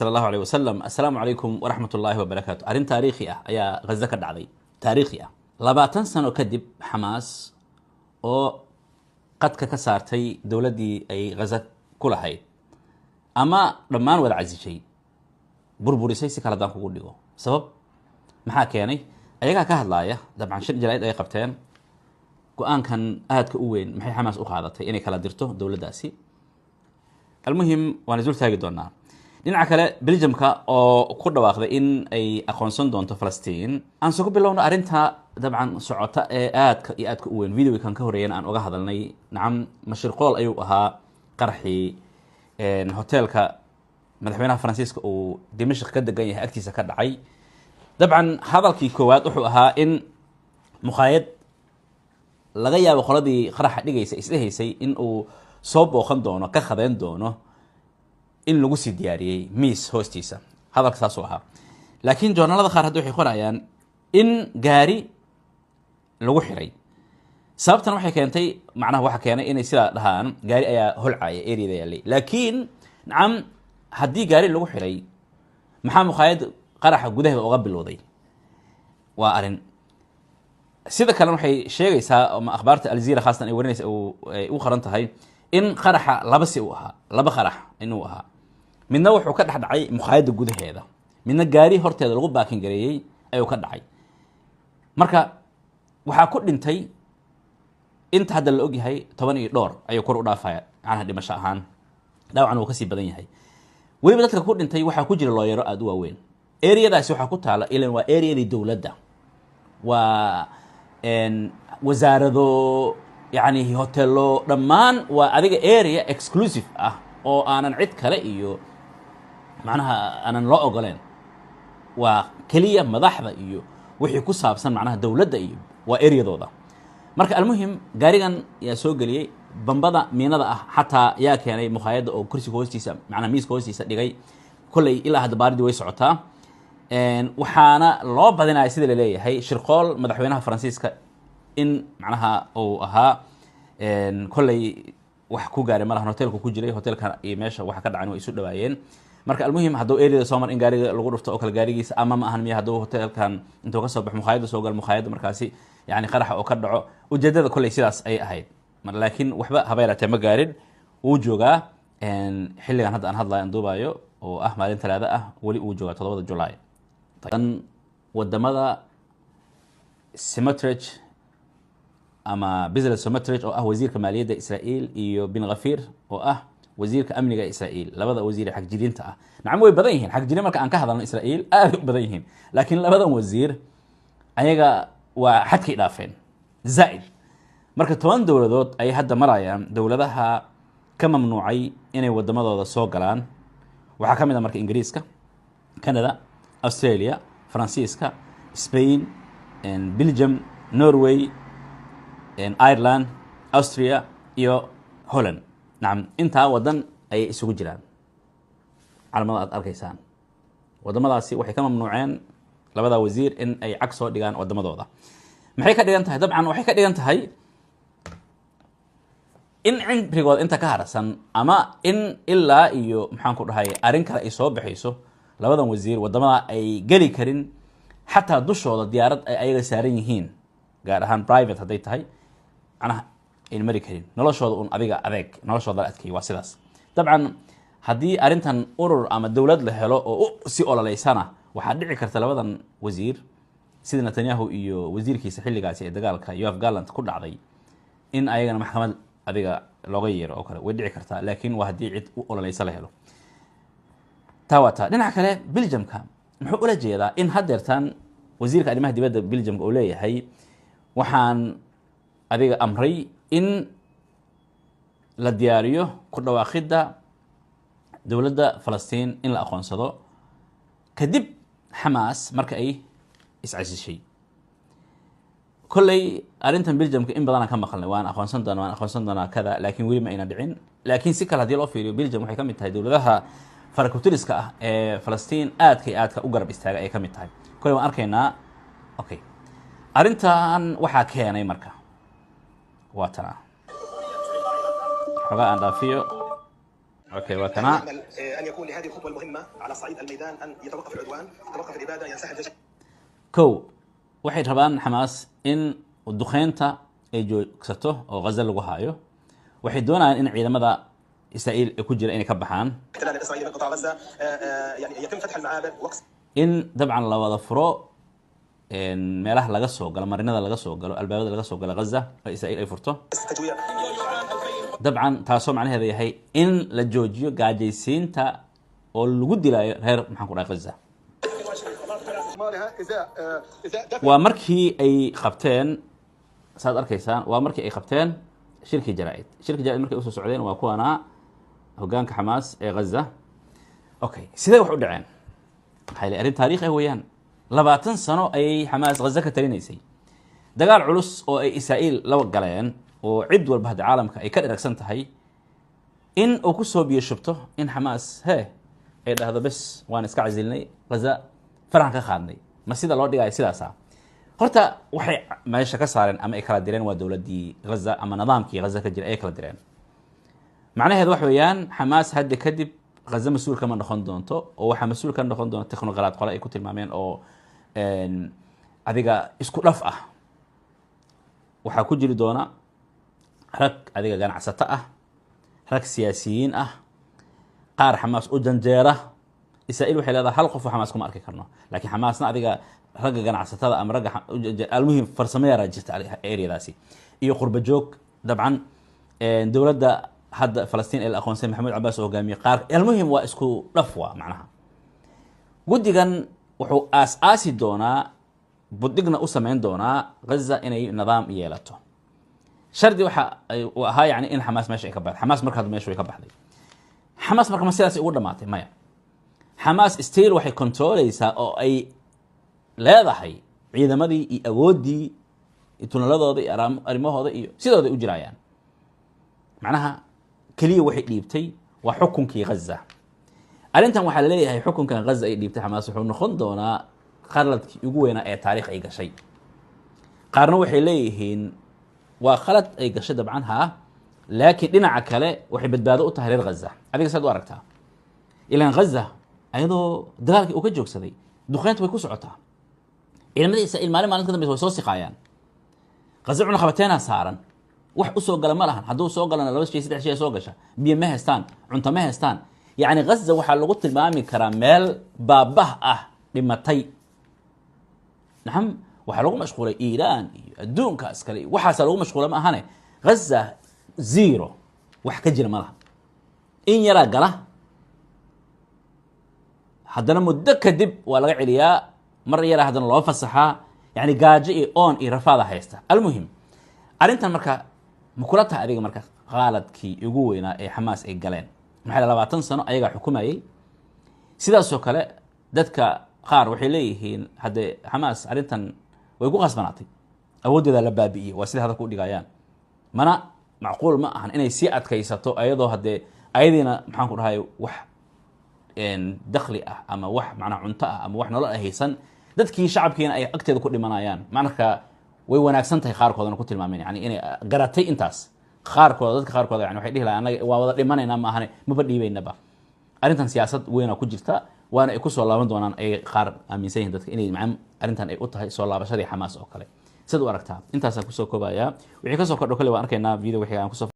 صلى الله عليه وسلم. السلام عليكم ورحمة الله وبركاته. أرين تاريخي أيا غزة كدعدي تاريخي لباتن سنة كدب حماس أو قد كسارتي دولتي أي غزة كلها هاي أما لما ولا عزي شيء بربوري سيسي كلا دان كقول له سبب محاك يعني أيها كهلاية طبعا شر جلايد أي قبتين وأن كان أهد كأوين محي حماس أخذته يعني كلا درته دولة داسي المهم ونزول ثاقي دونا dhinaca kale Belgiumka oo ku dhawaaqday in ay aqoonsan doonto Falastiin aan soo bilowno arinta dabcan socota ee aadka u weyn video kan ka horeeyay aan uga hadalnay nacam mashruuqool ayuu ahaa qarxi hotelka madaxweynaha Faransiiska oo Dimashq ka degan yahay agtiisa ka dhacay dabcan hadalkii koowaad wuxuu ahaa in muqaayad laga yaabo qoladii qaraxa dhigaysa isleeyahay in uu soo booqan doono ka khadeen doono in lagu sii diyaariyay miis hoostiisa hadalka saas oo ahaa laakiin joornaalada qaar hadda waxay qorayaan in gaari lagu xiray sababtan waxay keentay macnaha waxa keenay inay sida dhahaan gaari ayaa holcaya area yaalay laakiin nacam haddii gaari lagu xiray maxaa muqaayad qaraxa gudaheeda uga bilowday waa arin sida kale waxay sheegaysaa ama akhbaarta Al Jazeera khaasatan ay warinaysa ay u qaran tahay in qaraxa laba qarax inuu ahaa midna wuxuu ka dhaxdhacay muqaayada gudaheeda midna gaari horteeda lagu baakin gareeyay ayuu ka dhacay marka waxa ku dhintay inta hadda la og yahay 10 iyo dhowr ayuu kor u dhaafaya aan dhimasho ahaan dhaawacan uu ka sii badan yahay waliba dadka ku dhintay waxa ku jira looyaro aad u waaweyn area-daasi waxa ku taala ilan waa area-dii dawladda waa wasaarado يعني هوتيلو دمان وأديك area exclusive أو أنا نعد كلا إيو معناها أنا لا أقولين وكلية مضحضة إيو وحي كوسها بسن معناها دولة إيو وarea ذوذا مرك المهم قاريغان يا سوق لي بنبضة مينضة حتى يا كياني مخايد أو كرسي كوستيسا معناها ميز كوستيسا دقي كل إلى هذا باردي ويسعتها وحانا لو بدنا يصير ليه هي شرقال مدحوينها فرانسيسكا in macnaha oo ahaa kulay wax ku gaaray malaha hotelku ku jiray hotelka iyo meesha waxa ka dhacay way isu dhawaayeen marka almuhim hadoo area Soomaar in gaariga lagu dhufto oo kala gaarigiisa ama ma ahan miya hadoo hotelkan intuu ka soo baxo muqaayada soo gal muqaayada markaasi yaani qaraxa oo ka dhaco ujeedada kulay sidaas ay ahayd mar laakiin waxba habeelata ma gaarin uu joogaa xilligan hadda aan hadlayo duubayo oo ah maalin talaada ah wali uu joogaa 7 July tan wadamada Simotrich أما بزل سومتريج أو وزير كمالية إسرائيل إيو بن غفير أو وزير كأمنية إسرائيل لبدا وزير حق جدين تا نعم وبديهن حق جدين مركا أنك هذا إسرائيل بديهن لكن لبدا وزير أيها وحد كإضافين زائد مركا توان دولة دوت أي حد مرايا دولتها كم ممنوعي إنه ودما ذا سوق الآن وحكم إذا مركا إنجليزكا كندا أستراليا فرانسيسكا سبين بلجيم نرويج ايرلاند أستريا iyo هولند نعم inta wadan ay isugu jiraan calaamada aad arkaysaan wadamadaasi waxay ka mamnuuceen labada wasiir in ay cag soo dhigaan wadamadooda maxay ka dhigan tahay dabcan waxay ka dhigan tahay in cimrigood inta ka harsan ama in ilaa iyo maxaan ku dhahay arin kale ay soo baxayso labadan wasiir wadamada ay gali karin xataa dushooda diyaarad ay ayaga saaran yihiin gaar ahaan private haday tahay أنا المريكين نلاشوا أن أبيك أذيك نلاشوا ذا أذكي واسداس طبعا هدي أرنتن أورر أما الدولة لهلا أو سي أولا ليسانا وحدعي كرتلبدا وزير سيد نتنياهو إيو وزير كي سحيل قاسي دقالك يوف قالنت كل عضي إن أيجنا محكمة أبيك لغير أو كذا ودعي كرتا لكن وهدي عد أولا ليس لهلا تاواتا ننعك له بلجم كام محق ولا جيدا إن هدرتان وزير كأني مهدي بدأ بلجم أوليه هي وحان adiga amray in la diyaariyo ku dhawaaqida dawladda Falastiin in la aqoonsado kadib Hamas marka ay iscaasishay kulay arintan Belgiumka in badan ka maqalnay waan aqoonsan doonaa kada laakiin wali ma ina dhicin laakiin si kala hadii loo fiiriyo Belgium waxay kamid tahay dawladaha farakutiriska ah ee Falastiin aadka u garab istaaga ay kamid tahay kulay waan arkaynaa okay arintan waxa keenay marka واتنا حقا أن دافيو اوكي وكنا يأمل أن يكون لهذه الخطوة المهمة على صعيد الميدان أن يتوقف العدوان، تتوقف الإبادة، ينسحب جيش. كو waxay rabaan xamaas in duqeynta ay joogsato oo Gaza lagu haayo waxay doonayaan in ciidamada Israa'iil ay ku jira inay ka baxaan الاحتلال الإسرائيلي من قطاع غزة يعني يتم فتح المعابر وقصف in dabcan la wada furo meelaha laga soo galo marinada laga soo galo albaabada laga soo galo Gaza oo Israa'iil ay furto التجويع. dabcan taasoo macnaheedu yahay in la joojiyo gaajaysiinta oo lagu dilaayo reer maxaan ku dhahay Gaza waa markii ay qabteen saad arkaysaan waa markii ay qabteen shirki jaraa'id markay u soo socdeen waa kuwana hoggaanka Xamaas ee Gaza okay sidee wax u dhaceen waxay arrin taariikhi ah weeyaan 20 sano ay Xamaas Gaza ka talinaysay dagaal culus oo ay Israa'iil la galeen oo cid walba hadda caalamka ay ka dharagsan tahay in uu ku soo biyo shubto in Xamaas ay dhahdo bas waan iska casilnay Gaza farxan ka qaadnay ma sida loo dhigay sidaas horta waxay meesha ka saareen ama ay kala direen waa dawladii Gaza ama nidaamkii Gaza ka jira ay kala direen macnaheedu wax weeyaan Xamaas hadda kadib Gaza mas'uul kama noqon doonto oo waxa mas'uul ka noqon doonto teknoqolaad qole ay ku tilmaameen oo adiga isku dhaf ah waxa ku jiri doona rag adiga ganacsato ah rag siyaasiyiin ah qaar Xamaas u janjeera Israa'iil waxay leedahay hal qof oo Xamaas kuma arki karno laakiin Xamaasna adiga ragga ganacsatada ama ragga almuhim farsameeyay jirta area-daasi iyo qurba joog dabcan dawladda hadda Falastiin ee aqoonsan Maxamed Cabbaas oo hogaamiye qaar almuhim waa isku dhafwa macnaha gudigan wuxuu aas-aasi doonaa budigna u sameyn doonaa Gaza inay nidaam yeelato shardi waxa uu ahaa yani in Xamaas meesha ay ka baxdo Xamaas markaa meesha way ka baxday Xamaas markaa ma sidaas ugu dhamaatay maya Xamaas still waxay controleysaa oo ay leedahay ciidamadii iyo awoodii tunaladooda iyo arrimahooda iyo sidooda u jiraayaan macnaha kaliya waxay dhiibtay waa xukunkii Gaza arrintan waxa la leeyahay xukunkan Gaza ay dhiibtay Xamaas wuxuu noqon doonaa qaladkii ugu weynaa ee taariikh ay gashay qaarna waxay leeyihiin waa qalad ay gashay dabcan laakiin dhinaca kale waxay badbaado u tahay reer Gaza adiga saad u aragtaa ilaan Gaza ayadoo dagaalkii uu ka joogsaday duqeyntu way ku socotaa ciidamada Israa'iil maalin ka dambeysay way soo siqaayaan Gaza cuna qabateena saaran wax u soo gala ma lahan hadduu soo galana 2 shay 3 shay soo gasha biyo ma haystaan cunto ma haystaan yani Gaza waxa lagu tilmaami karaa meel baabah ah dhimatay naxam waxa lagu mashquulay Iiraan iyo adduunkaas kale waxaas lagu mashquulay ma ahane Gaza zero wax ka jira ma laha in yara gala haddana muddo kadib waa laga celiyaa mar yara haddana loo fasaxaa yani gaajo iyo oon iyo rafaada haysta almuhim arrintan marka ma kula tahay adiga marka qaaladkii ugu weynaa ee Xamaas ay galeen maxay 20 sano ayaga xukumayay sidaas oo kale dadka qaar waxay leeyihiin hadda Xamaas arrintan way ku qasbanaatay awoodeeda la baabi'iyay waa sida hadalku u dhigayaan mana macquul ma ahan inay si adkaysato ayadoo hadde ayadiina maxaan ku dhahay wax dakhli ah ama wax macna cunto ah ama wax nolol haysan dadkii shacabkiina ay agteeda ku dhimanayaan marka way wanaagsan tahay qaarkoodana ku tilmaameen yani inay garatay intaas dadka qaarkood yani waxay dhihi lahayn anaga waa wada dhimanayna ma ahane maba dhiibaynaba arrintan siyaasad weyn ku jirta waana ay ku soo laaban doonaan ay qaar aaminsan yihiin dadka inay macam arrintan ay u tahay soo laabashadii Xamaas oo kale sidoo aragtaa intaas aan ku soo koobayaa wixii ka soo kordho kale waan arkaynaa video wixii aan ku soo